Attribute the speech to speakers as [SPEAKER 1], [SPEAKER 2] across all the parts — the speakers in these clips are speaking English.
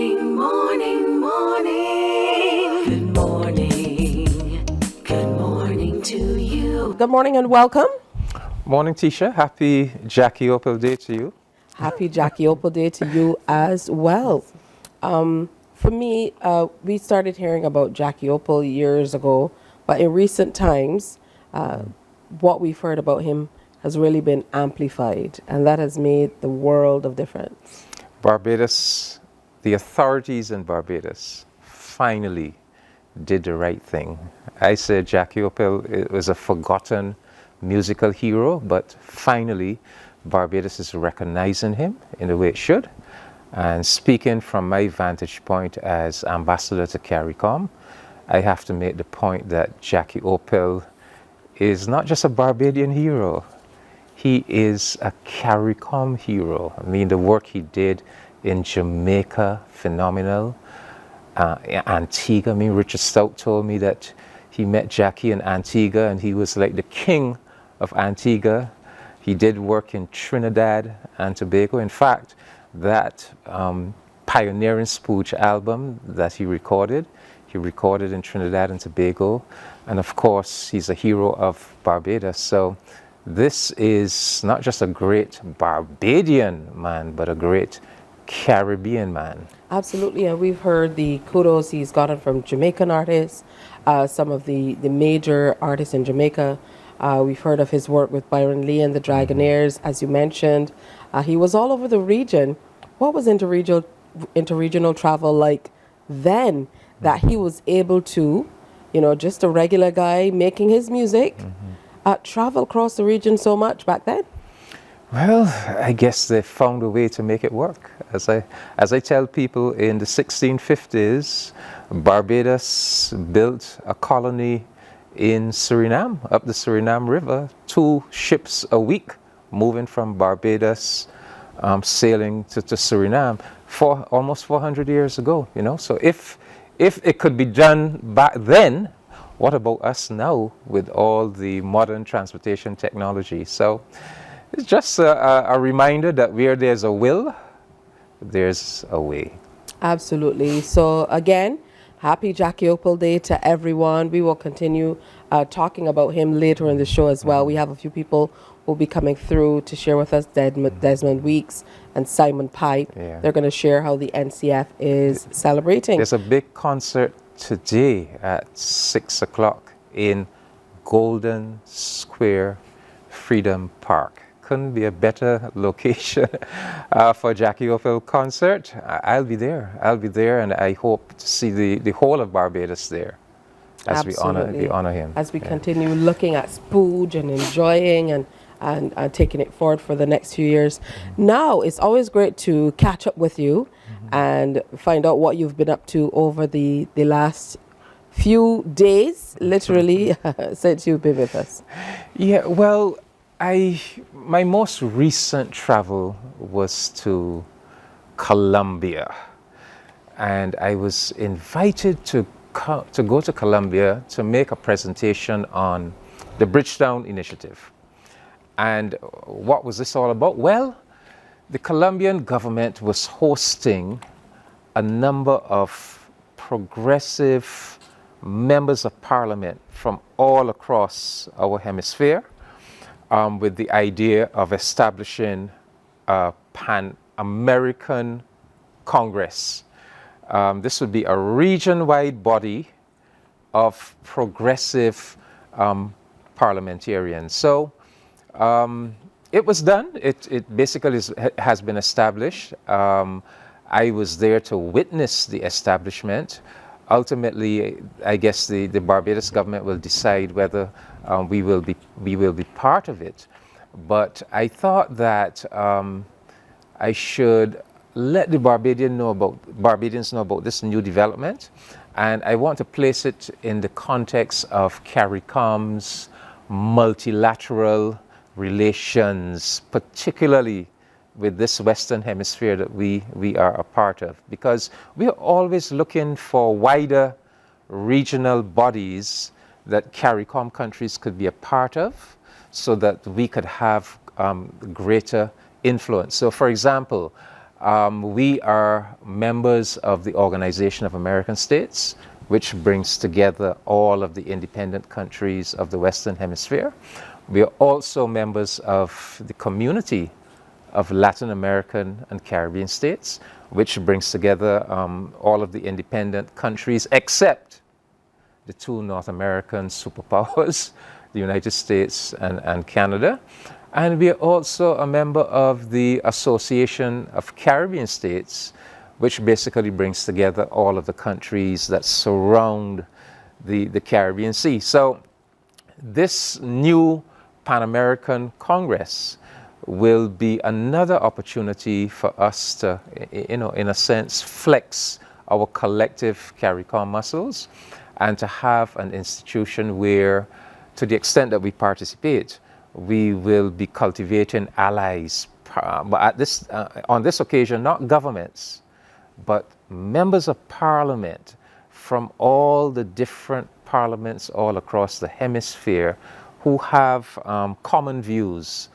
[SPEAKER 1] morning, morning, morning. Good morning. Good morning to you.
[SPEAKER 2] Good morning and welcome.
[SPEAKER 3] Morning, Tisha. Happy Jackie Opel Day to you.
[SPEAKER 2] Happy Jackie Opel Day to you as well. For me, we started hearing about Jackie Opel years ago, but in recent times, what we've heard about him has really been amplified, and that has made the world of difference.
[SPEAKER 3] Barbados, the authorities in Barbados finally did the right thing. I said Jackie Opel was a forgotten musical hero, but finally Barbados is recognizing him in the way it should. And speaking from my vantage point as ambassador to CARICOM, I have to make the point that Jackie Opel is not just a Barbadian hero. He is a CARICOM hero. I mean, the work he did in Jamaica, phenomenal. Antigua, I mean, Richard Stout told me that he met Jackie in Antigua and he was like the king of Antigua. He did work in Trinidad and Tobago. In fact, that pioneering spooge album that he recorded in Trinidad and Tobago. And of course, he's a hero of Barbados. So this is not just a great Barbadian man, but a great Caribbean man.
[SPEAKER 2] Absolutely, and we've heard the kudos he's gotten from Jamaican artists, some of the major artists in Jamaica. We've heard of his work with Byron Lee and the Dragonaires, as you mentioned. He was all over the region. What was interregional travel like then that he was able to, just a regular guy making his music, travel across the region so much back then?
[SPEAKER 3] Well, I guess they found a way to make it work. As I tell people, in the 1650s, Barbados built a colony in Suriname, up the Suriname River, 2 ships a week moving from Barbados, sailing to Suriname for almost 400 years ago, So if it could be done back then, what about us now with all the modern transportation technology? So it's just a reminder that where there's a will, there's a way.
[SPEAKER 2] Absolutely. So again, happy Jackie Opel Day to everyone. We will continue talking about him later in the show as well. We have a few people who will be coming through to share with us, Desmond Weeks and Simon Pipe.
[SPEAKER 3] Yeah.
[SPEAKER 2] They're going to share how the NCF is celebrating.
[SPEAKER 3] There's a big concert today at 6 o'clock in Golden Square Freedom Park. Couldn't be a better location for Jackie Opel concert. I'll be there, and I hope to see the whole of Barbados there as we honor him.
[SPEAKER 2] As we continue looking at spooge and enjoying and taking it forward for the next few years. Now, it's always great to catch up with you and find out what you've been up to over the last few days, literally, since you've been with us.
[SPEAKER 3] Yeah, well, my most recent travel was to Colombia, and I was invited to go to Colombia to make a presentation on the Bridgetown Initiative. And what was this all about? Well, the Colombian government was hosting a number of progressive members of parliament from all across our hemisphere, with the idea of establishing a PanAmerican Congress. This would be a region-wide body of progressive parliamentarians. So it was done. It basically has been established. I was there to witness the establishment. Ultimately, I guess the Barbados government will decide whether we will be part of it. But I thought that I should let the Barbadians know about this new development, and I want to place it in the context of CARICOM's multilateral relations, particularly with this Western Hemisphere that we are a part of, because we are always looking for wider regional bodies that CARICOM countries could be a part of, so that we could have greater influence. So, for example, We are members of the Organization of American States, which brings together all of the independent countries of the Western Hemisphere. We are also members of the Community of Latin American and Caribbean States, which brings together all of the independent countries except the two North American superpowers, the United States and Canada. And we are also a member of the Association of Caribbean States, which basically brings together all of the countries that surround the Caribbean Sea. So this new Pan-American Congress will be another opportunity for us to, in a sense, flex our collective CARICOM muscles and to have an institution where, to the extent that we participate, we will be cultivating allies, but on this occasion, not governments, but members of parliament from all the different parliaments all across the hemisphere who have common views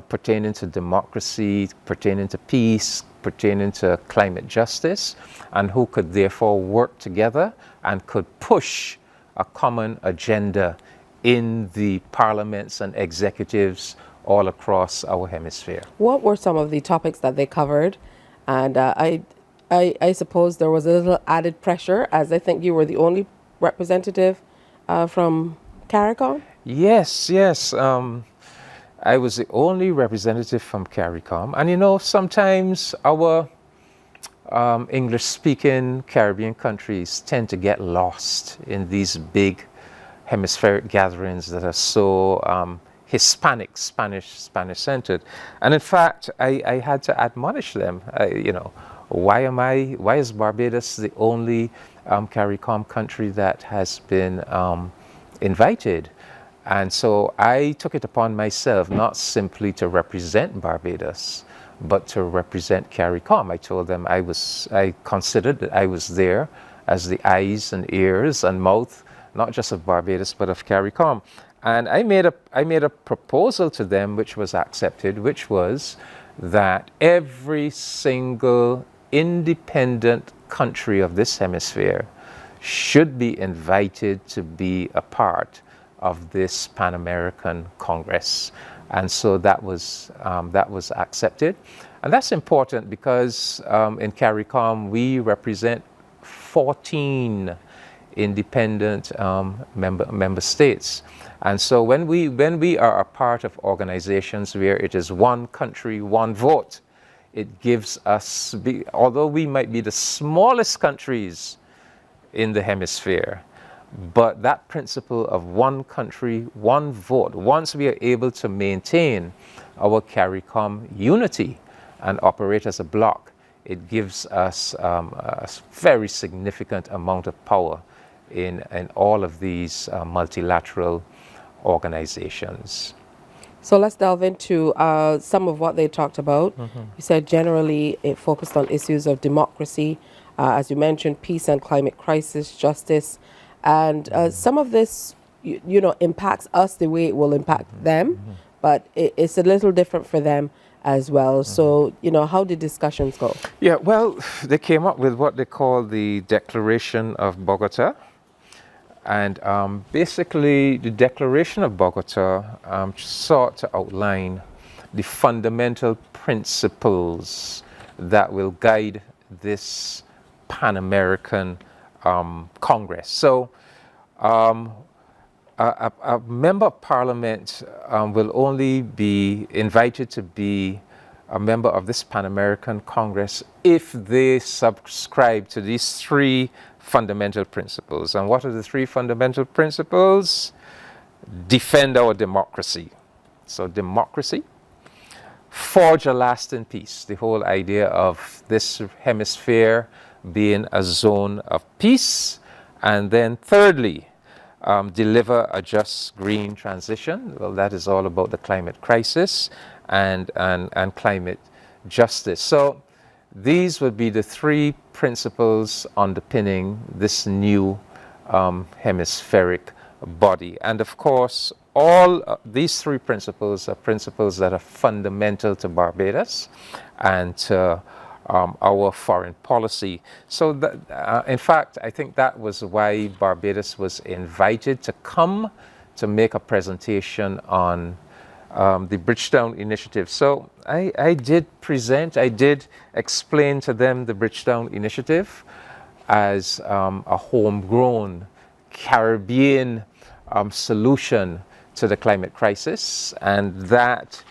[SPEAKER 3] pertaining to democracy, pertaining to peace, pertaining to climate justice, and who could therefore work together and could push a common agenda in the parliaments and executives all across our hemisphere.
[SPEAKER 2] What were some of the topics that they covered? And I suppose there was a little added pressure, as I think you were the only representative from CARICOM?
[SPEAKER 3] Yes. I was the only representative from CARICOM. And sometimes our English-speaking Caribbean countries tend to get lost in these big hemispheric gatherings that are so Hispanic, Spanish-centered. And in fact, I had to admonish them, why is Barbados the only CARICOM country that has been invited? And so I took it upon myself not simply to represent Barbados, but to represent CARICOM. I told them I considered that I was there as the eyes and ears and mouth, not just of Barbados, but of CARICOM. And I made a proposal to them, which was accepted, which was that every single independent country of this hemisphere should be invited to be a part of this Pan-American Congress. And so that was accepted. And that's important because in CARICOM we represent 14 independent member states. And so when we are a part of organizations where it is one country, one vote, it gives us, although we might be the smallest countries in the hemisphere, but that principle of one country, one vote, once we are able to maintain our CARICOM unity and operate as a bloc, it gives us a very significant amount of power in all of these multilateral organizations.
[SPEAKER 2] So let's delve into some of what they talked about. You said generally it focused on issues of democracy, as you mentioned, peace and climate crisis, justice, and some of this, impacts us the way it will impact them, but it's a little different for them as well. So, how did discussions go?
[SPEAKER 3] Yeah, well, they came up with what they call the Declaration of Bogota. And basically, the Declaration of Bogota sought to outline the fundamental principles that will guide this Pan-American Congress. So, a member of parliament will only be invited to be a member of this Pan-American Congress if they subscribe to these three fundamental principles. And what are the three fundamental principles? Defend our democracy. So democracy. Forge a lasting peace. The whole idea of this hemisphere being a zone of peace. And then thirdly, deliver a just green transition. Well, that is all about the climate crisis and climate justice. So these would be the three principles underpinning this new hemispheric body. And of course, all these three principles are principles that are fundamental to Barbados and to our foreign policy. So, in fact, I think that was why Barbados was invited to come to make a presentation on the Bridgetown Initiative. So I did explain to them the Bridgetown Initiative as a homegrown Caribbean solution to the climate crisis, and that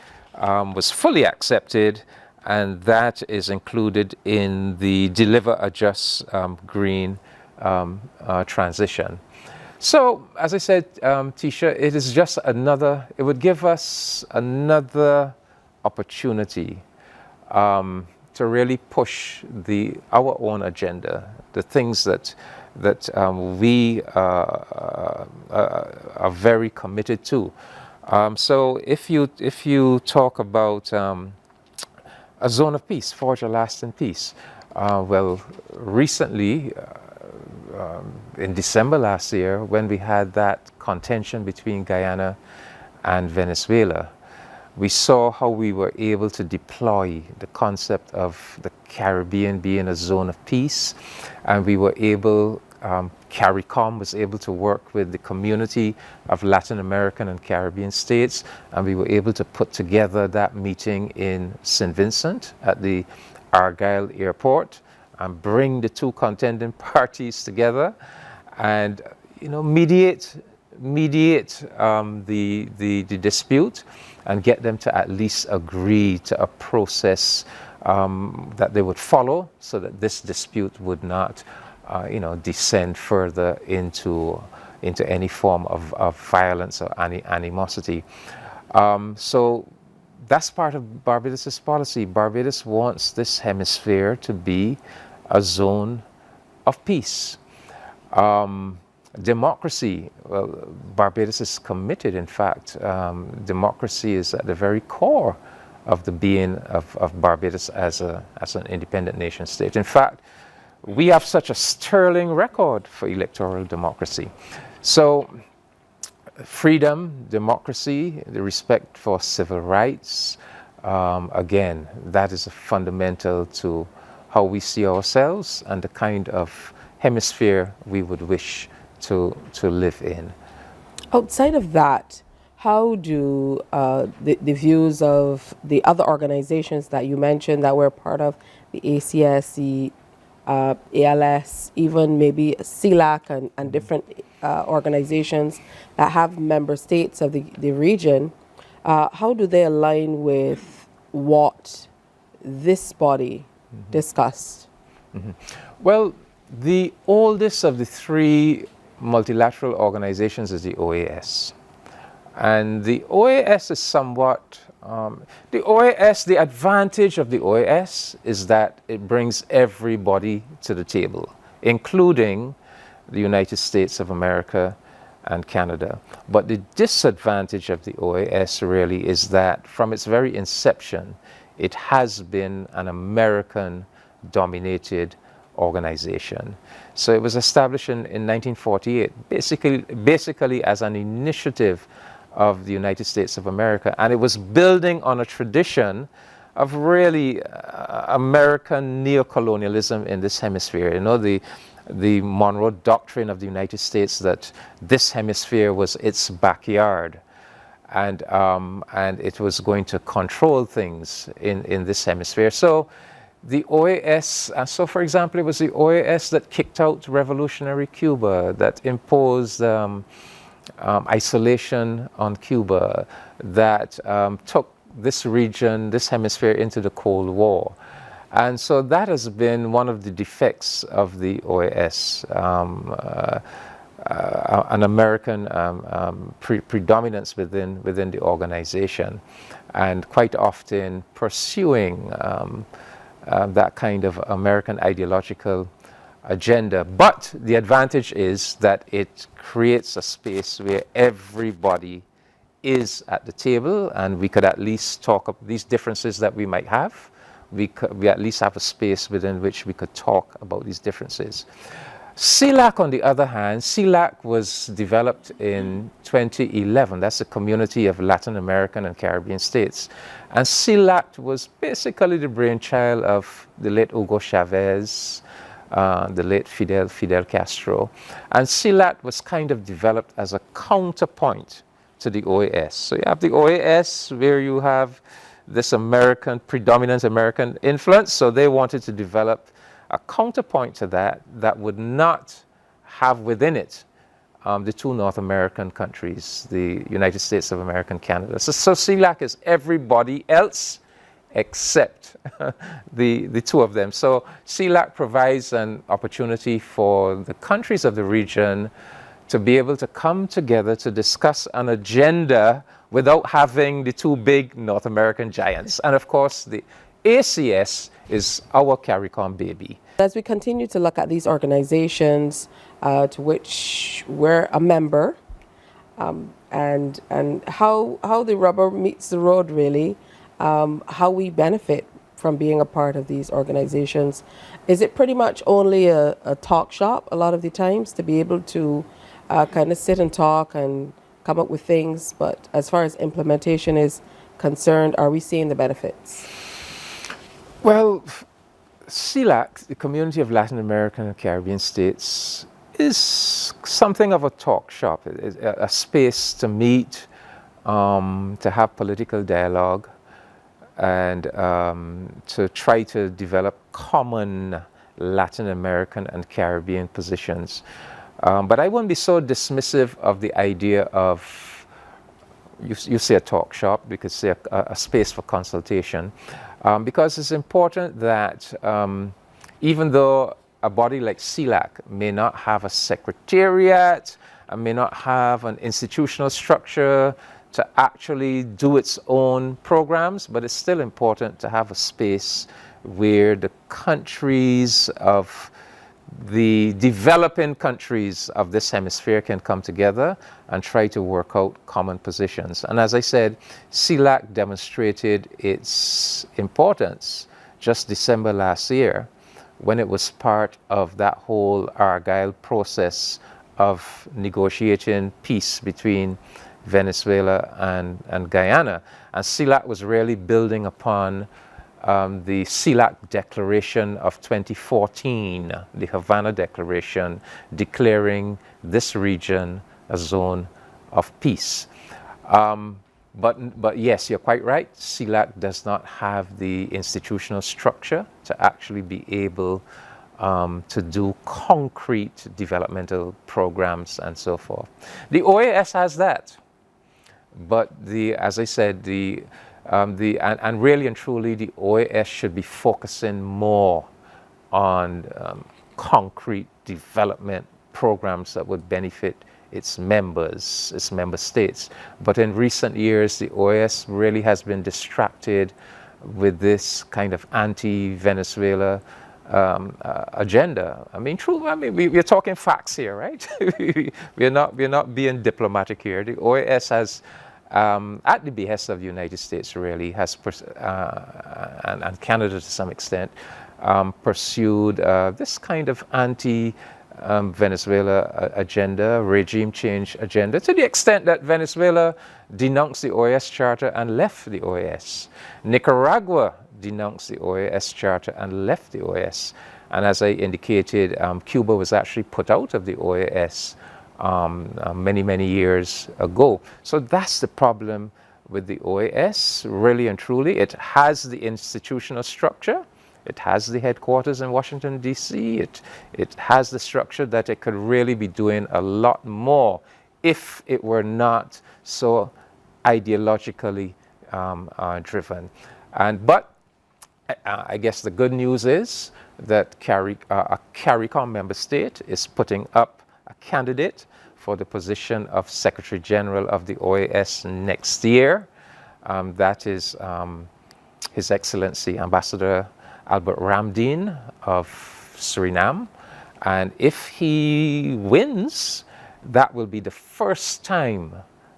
[SPEAKER 3] was fully accepted, and that is included in the Deliver, Adjust, Green transition. So, as I said, Tisha, it is just it would give us another opportunity to really push our own agenda, the things that we are very committed to. So, if you talk about a zone of peace, forge a lasting peace, well, recently. In December last year, when we had that contention between Guyana and Venezuela, we saw how we were able to deploy the concept of the Caribbean being a zone of peace, and we were able, CARICOM was able to work with the community of Latin American and Caribbean states, and we were able to put together that meeting in St. Vincent at the Argyle Airport, and bring the two contending parties together, and mediate the dispute, and get them to at least agree to a process that they would follow, so that this dispute would not descend further into any form of violence or animosity. So that's part of Barbados' policy. Barbados wants this hemisphere to be a zone of peace. Democracy, well, Barbados is committed, in fact. Democracy is at the very core of the being of Barbados as an independent nation state. In fact, we have such a sterling record for electoral democracy. So, freedom, democracy, the respect for civil rights, again, that is fundamental to how we see ourselves and the kind of hemisphere we would wish to live in.
[SPEAKER 2] Outside of that, how do the views of the other organizations that you mentioned that were part of the ACS, the ALS, even maybe CELAC and different organizations that have member states of the region, how do they align with what this body discussed?
[SPEAKER 3] Well, the oldest of the three multilateral organizations is the OAS. And the OAS is somewhat, the advantage of the OAS is that it brings everybody to the table, including the United States of America and Canada. But the disadvantage of the OAS really is that from its very inception, it has been an American-dominated organization. So it was established in 1948, basically as an initiative of the United States of America, and it was building on a tradition of really American neocolonialism in this hemisphere. You know, the Monroe Doctrine of the United States, that this hemisphere was its backyard, and it was going to control things in this hemisphere. So the OAS, so for example, it was the OAS that kicked out revolutionary Cuba, that imposed isolation on Cuba, that took this region, this hemisphere, into the Cold War. And so that has been one of the defects of the OAS, an American predominance within the organization, and quite often pursuing that kind of American ideological agenda. But the advantage is that it creates a space where everybody is at the table, and we could at least talk of these differences that we might have. We at least have a space within which we could talk about these differences. CELAC, on the other hand, CELAC was developed in 2011. That's the Community of Latin American and Caribbean States. And CELAC was basically the brainchild of the late Hugo Chavez, the late Fidel Castro. And CELAC was kind of developed as a counterpoint to the OAS. So you have the OAS where you have this predominant American influence. So they wanted to develop a counterpoint to that would not have within it the two North American countries, the United States of America and Canada. So CELAC is everybody else except the two of them. So CELAC provides an opportunity for the countries of the region to be able to come together to discuss an agenda without having the two big North American giants. And of course, the ACS is our CARICOM baby.
[SPEAKER 2] As we continue to look at these organizations to which we're a member, and how the rubber meets the road, really, how we benefit from being a part of these organizations, is it pretty much only a talk shop a lot of the times to be able to kind of sit and talk and come up with things? But as far as implementation is concerned, are we seeing the benefits?
[SPEAKER 3] Well, CELAC, the Community of Latin American and Caribbean States, is something of a talk shop. It's a space to meet, to have political dialogue, and to try to develop common Latin American and Caribbean positions. But I wouldn't be so dismissive of the idea of, you say a talk shop, we could say a space for consultation. Because it's important that even though a body like CELAC may not have a secretariat and may not have an institutional structure to actually do its own programs, but it's still important to have a space where the countries of the developing countries of this hemisphere can come together and try to work out common positions. And as I said, CELAC demonstrated its importance just December last year when it was part of that whole Argyle process of negotiating peace between Venezuela and Guyana. And CELAC was really building upon the CELAC Declaration of 2014, the Havana Declaration, declaring this region a zone of peace. But yes, you're quite right. CELAC does not have the institutional structure to actually be able to do concrete developmental programs and so forth. The OAS has that, but as I said, and really and truly, the OAS should be focusing more on concrete development programs that would benefit its members, its member states. But in recent years, the OAS really has been distracted with this kind of anti-Venezuela agenda. I mean, we're talking facts here, right? we're not being diplomatic here. The OAS has, at the behest of the United States, really has, and Canada to some extent, pursued this kind of anti-Venezuela agenda, regime change agenda, to the extent that Venezuela denounced the OAS Charter and left the OAS. Nicaragua denounced the OAS Charter and left the OAS. And as I indicated, Cuba was actually put out of the OAS many years ago. So that's the problem with the OAS, really and truly. It has the institutional structure. It has the headquarters in Washington, D.C. It has the structure that it could really be doing a lot more if it were not so ideologically driven. But I guess the good news is that a CARICOM member state is putting up a candidate for the position of Secretary General of the OAS next year. That is His Excellency Ambassador Albert Ramdien of Suriname. And if he wins, that will be the first time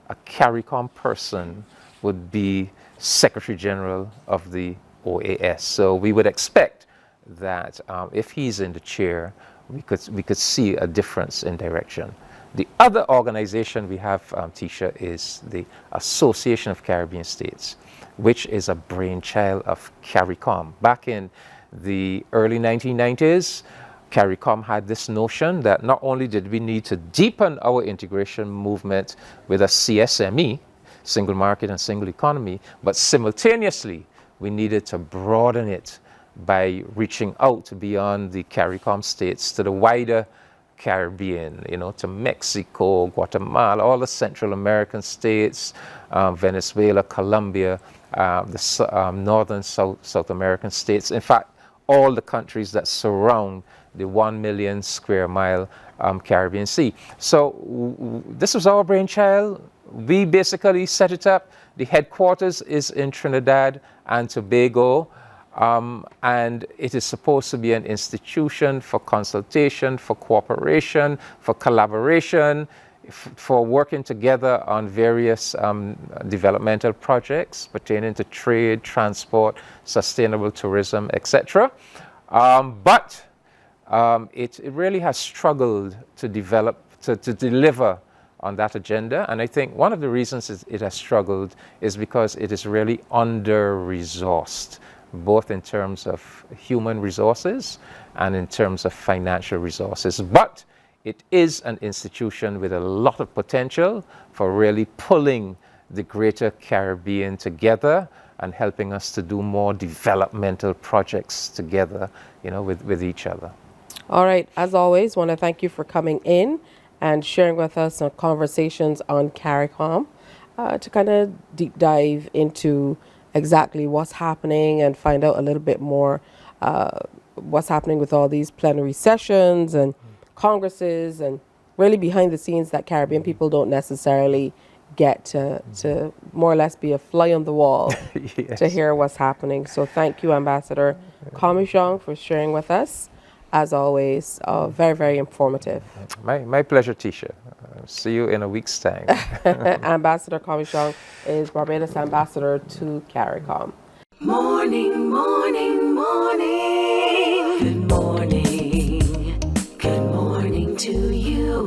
[SPEAKER 3] a CARICOM person would be Secretary General of the OAS. So we would expect that if he's in the chair, we could see a difference in direction. The other organization we have, Tisha, is the Association of Caribbean States, which is a brainchild of CARICOM. Back in the early 1990s, CARICOM had this notion that not only did we need to deepen our integration movement with a CSME, single market and single economy, but simultaneously we needed to broaden it by reaching out beyond the CARICOM states to the wider Caribbean, to Mexico, Guatemala, all the Central American states, Venezuela, Colombia, the northern South American states. In fact, all the countries that surround the 1 million square mile Caribbean Sea. So this was our brainchild. We basically set it up. The headquarters is in Trinidad and Tobago. And it is supposed to be an institution for consultation, for cooperation, for collaboration, for working together on various developmental projects pertaining to trade, transport, sustainable tourism, etc. But it really has struggled to deliver on that agenda. And I think one of the reasons it has struggled is because it is really under-resourced, both in terms of human resources and in terms of financial resources. But it is an institution with a lot of potential for really pulling the greater Caribbean together and helping us to do more developmental projects together, with each other.
[SPEAKER 2] All right. As always, want to thank you for coming in and sharing with us some conversations on CARICOM to kind of deep dive into exactly what's happening and find out a little bit more what's happening with all these plenary sessions and congresses and really behind the scenes that Caribbean people don't necessarily get to more or less be a fly on the wall
[SPEAKER 3] Yes.
[SPEAKER 2] to hear what's happening. So thank you, Ambassador Comissiong, for sharing with us. As always, very, very informative.
[SPEAKER 3] My pleasure, Tisha. See you in a week's time.
[SPEAKER 2] Ambassador Comissiong is Barbados Ambassador to CARICOM.
[SPEAKER 1] Morning, morning, morning. Good morning.